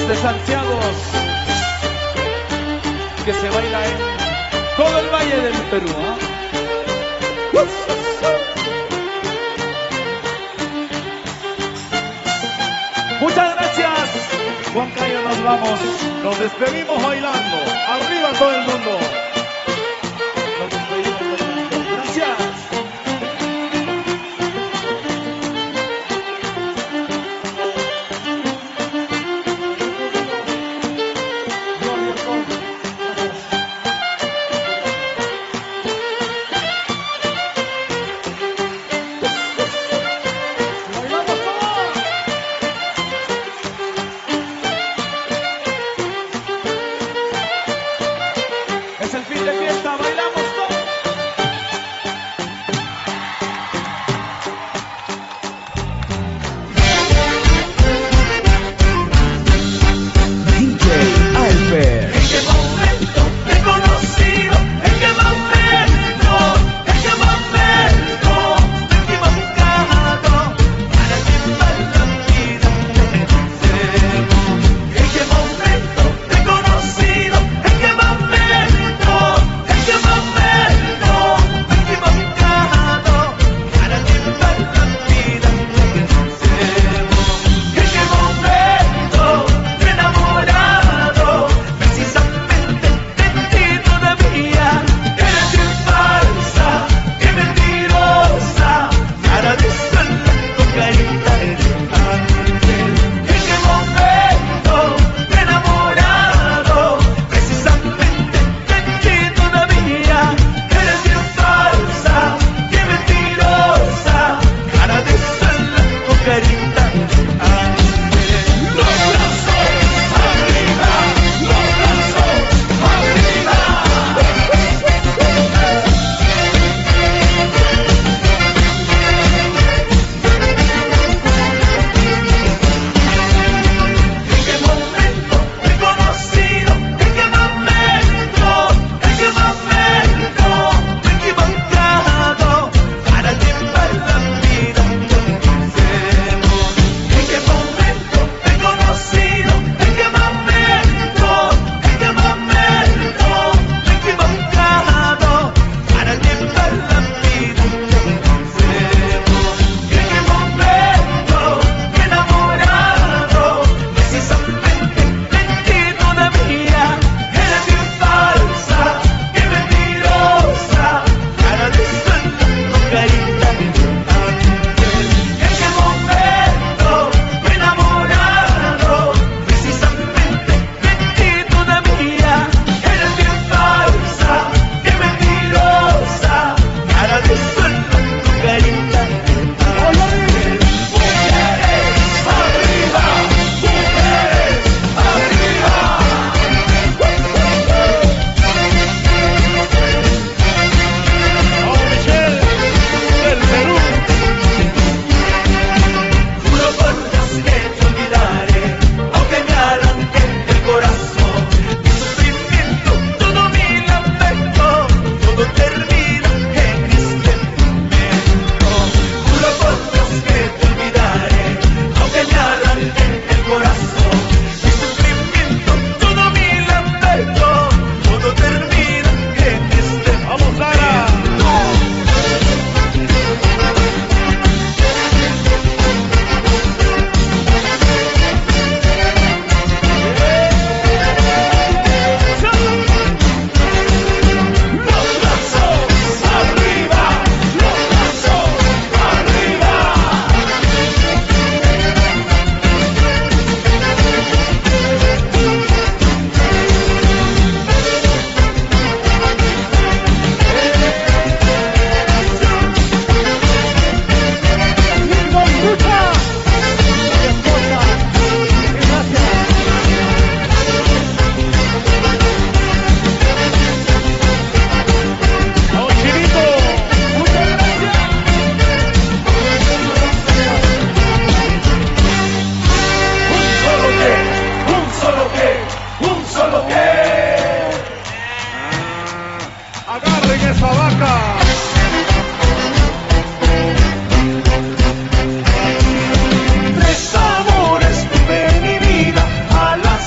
de Santiago, que se baila en todo el valle del Perú, ¿eh? Muchas gracias, Juan Cayo, nos vamos. Nos despedimos bailando. Arriba todo el mundo. Nos despedimos bailando. Gracias. Es el fin de fiesta, bailamos todos. DJ Albert. ¿En qué momento te he conocido? ¿En qué momento? ¿En qué momento me he equivocado? Para llevar la vida que conocemos. ¿En qué momento te he conocido? ¿En qué momento? ¿En qué momento me he equivocado? Para llevar la vida que conocemos. ¿En qué momento te he enamorado? Precisamente de ti todavía. Eres bien falsa, qué mentirosa. Cara de sola, con carita de ángel. ¿En qué momento te he enamorado? Precisamente de ti todavía. Eres bien falsa, qué mentirosa. Cara de sola, con carita de ángel. Los brazos arriba, los brazos arriba. ¿En qué momento te he conocido? ¿En qué momento? ¿En qué momento me he equivocado? Para llevar la vida que conocemos. ¿En qué momento te he conocido? ¿En qué momento? ¿En qué momento me he equivocado? Para llevar la vida que conocemos. ¿En qué momento me he enamorado? Precisamente de ti todavía. Eres bien falsa, qué mentirosa. Cara de sola, con carita de ángel. ¿En qué momento me he enamorado? Precisamente de ti todavía. Eres bien falsa, qué mentirosa. Cara de sola, con carita de ángel. Mujeres arriba, mujeres arriba. Vamos, Michelle, del Perú. Juro por Dios que te olvidaré, aunque me arranque el corazón. Mi sufrimiento, todo mi lamento, todo termina en este momento. Juro por Dios que te olvidaré, aunque me arranque el corazón. Mi sufrimiento, todo mi lamento, todo termina en este momento. Vamos, Sara. Los brazos arriba, los brazos arriba. Vamos, Chinito. Muchas gracias. Un solo que, un solo que. Agarren esa vaca. Tres amores tuve en mi vida, a las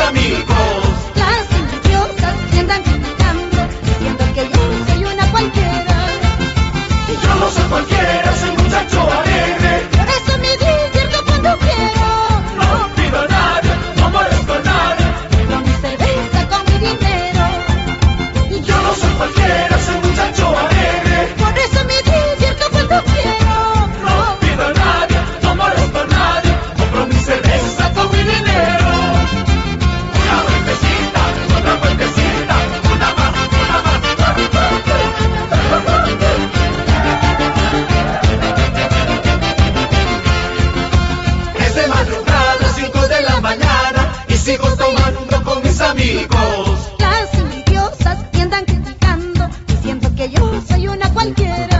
amigos. Las envidiosas me andan criticando, diciendo que yo soy una cualquiera. Y yo no soy cualquiera, soy muchacho alegre. Por eso me divierto cuando quiero. No pido a nadie, no molesto a nadie. Con mi cerveza, con mi dinero. Y yo no soy cualquiera, soy muchacho alegre. Por eso me divierto cuando quiero. No pido a nadie, no molesto a nadie. Compro mi cerveza con mi dinero. Una vueltecita, otra vueltecita, una más, una más. Es de madrugada, 5 de la mañana, y sigo tomando con mis amigos. Las envidiosas me andan criticando, diciendo que yo soy una cualquiera.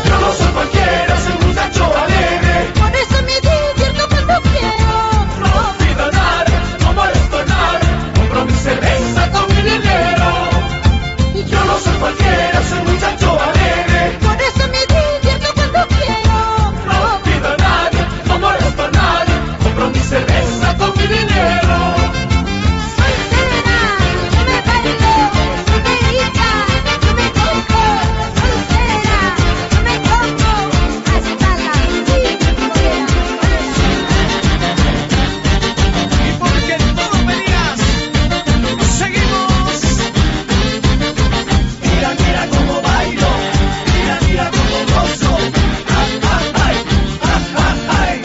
Yo no soy cualquiera, soy muchacho alegre. Por eso me divierto cuando quiero. No pido a nadie, no molesto a nadie. Compro mi cerveza con mi dinero. Yo no soy cualquiera, soy muchacho alegre. Por eso me divierto cuando quiero. No pido a nadie, no molesto a nadie. Compro mi cerveza con mi dinero. Soltera, yo me bailo, solterita, yo me cojo. Soltera, yo me cojo, hasta la Y porque todo venías, seguimos. Mira, mira cómo bailo. Mira, mira cómo gozo. Ay, ay, ay, ay, ay, ay.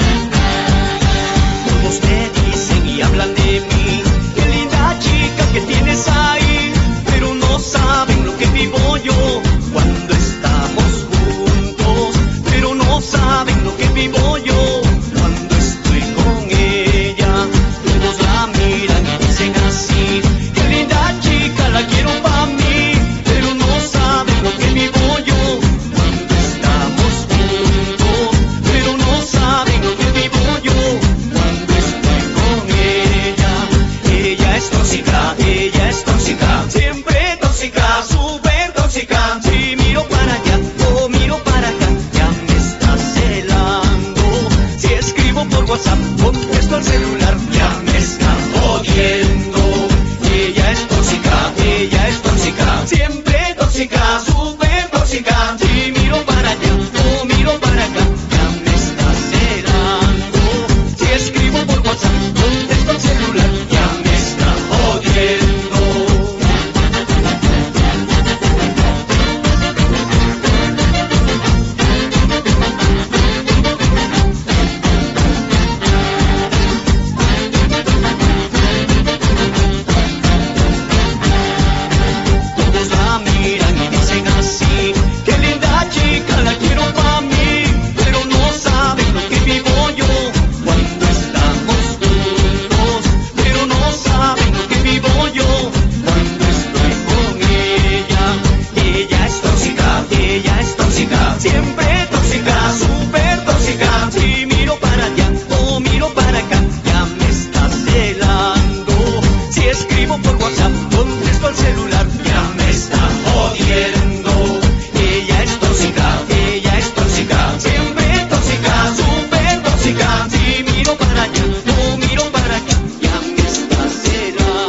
Todos me dicen y hablan de mí. Qué linda chica que tienes ahí. Pero no saben lo que vivo yo cuando estamos juntos. Pero no saben lo que vivo yo cuando estoy con ella. Todos la miran y dicen así: qué linda chica, la quiero para mí. Pero no saben lo que vivo yo cuando estamos juntos. Pero no saben lo que vivo yo cuando estoy con ella. Ella es tóxica, siempre tóxica, súper tóxica. Si miro para allá o miro para acá, ya me está celando. Si escribo por WhatsApp, contesto al celular, ya me está jodiendo. Ella es tóxica, siempre tóxica, súper tóxica. Si miro para allá o miro para acá, ya me está celando. Si escribo por WhatsApp, contesto al celular, ya me está jodiendo. Todos la miran y dicen así: qué linda chica, la quiero para mí. Pero no saben lo que vivo yo cuando estamos juntos. Pero no saben lo que vivo yo cuando estoy con ella. Ella es tóxica, siempre tóxica, súper tóxica. Si miro para allá o miro para acá, ya me está celando. Si escribo por WhatsApp, contesto al celular, ya me está jodiendo. Ella es tóxica, siempre tóxica, súper tóxica. Si miro para allá o miro para acá, ya me está celando.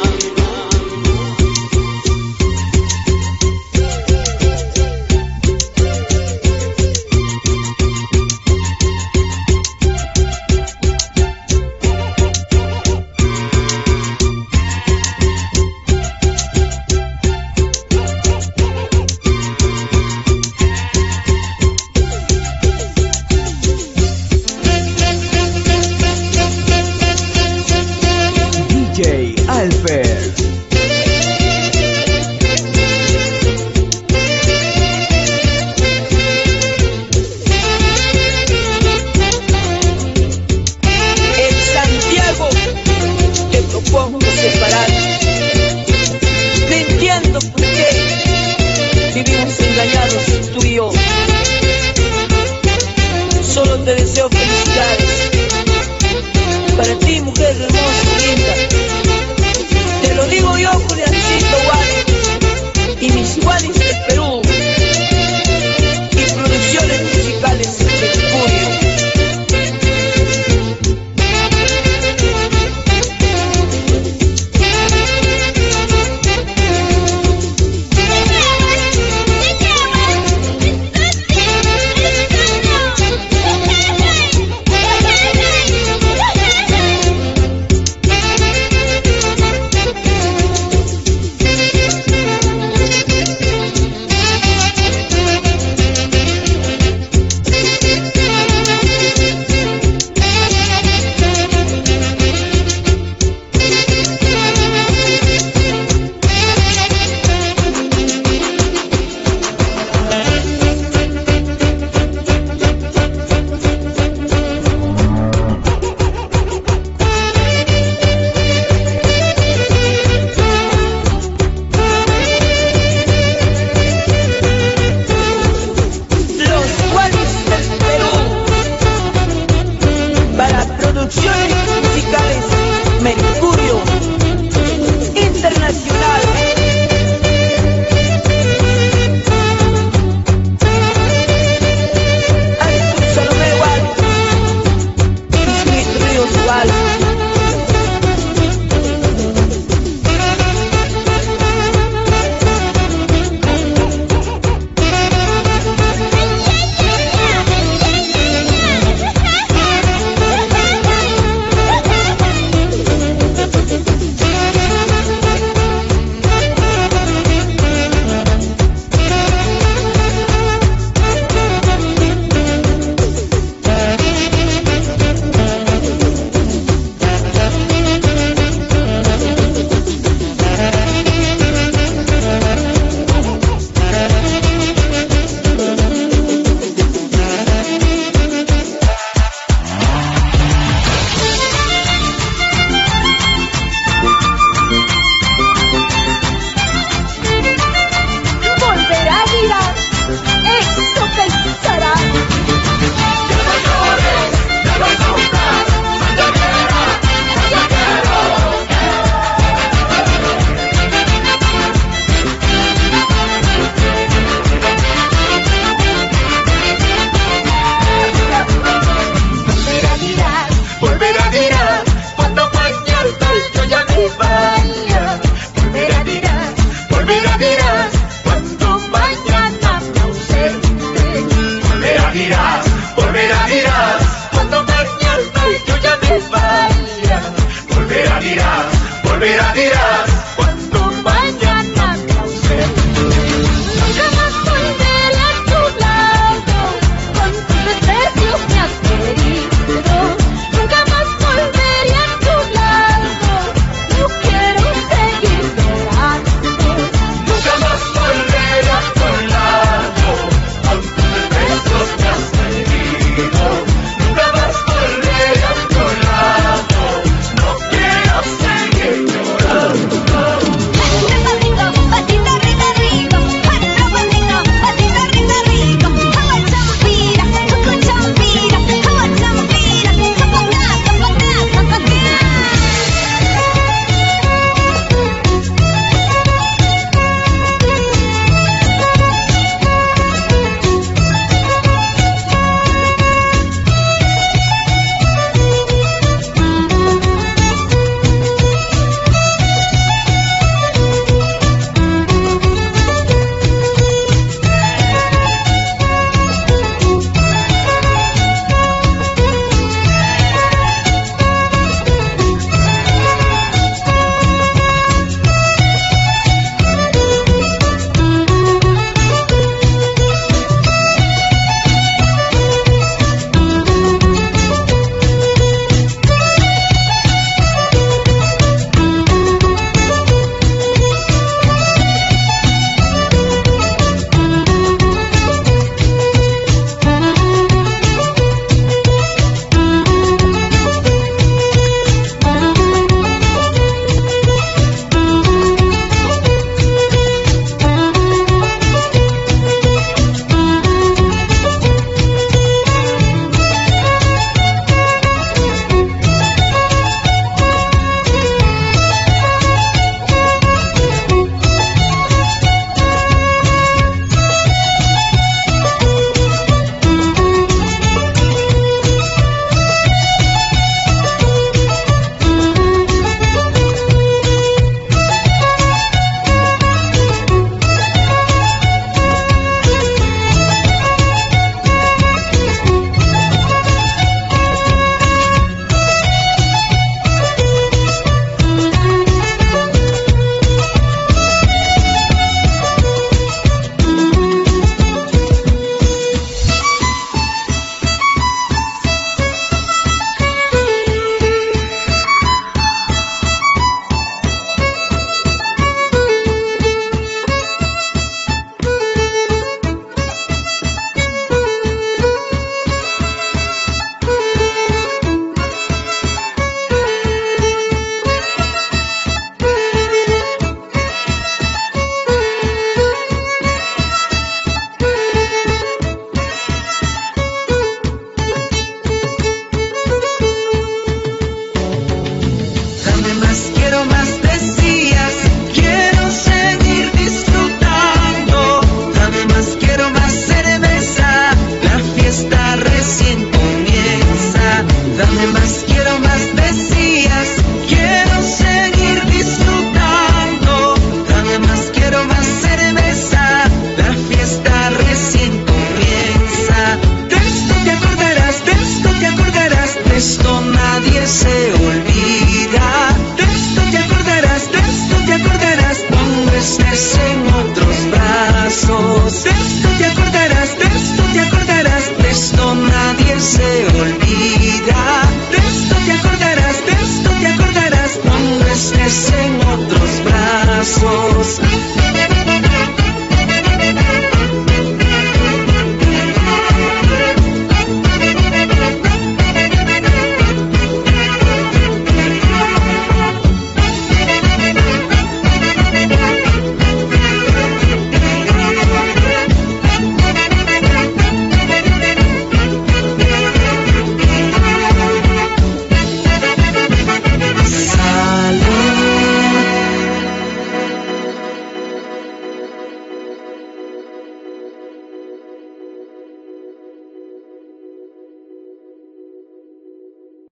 más decías. Quiero seguir disfrutando, cada más quiero más cerveza. La fiesta recién comienza. De esto te acordarás, de esto te acordarás, de esto nadie se olvida. De esto te acordarás, de esto te acordarás, cuando estés en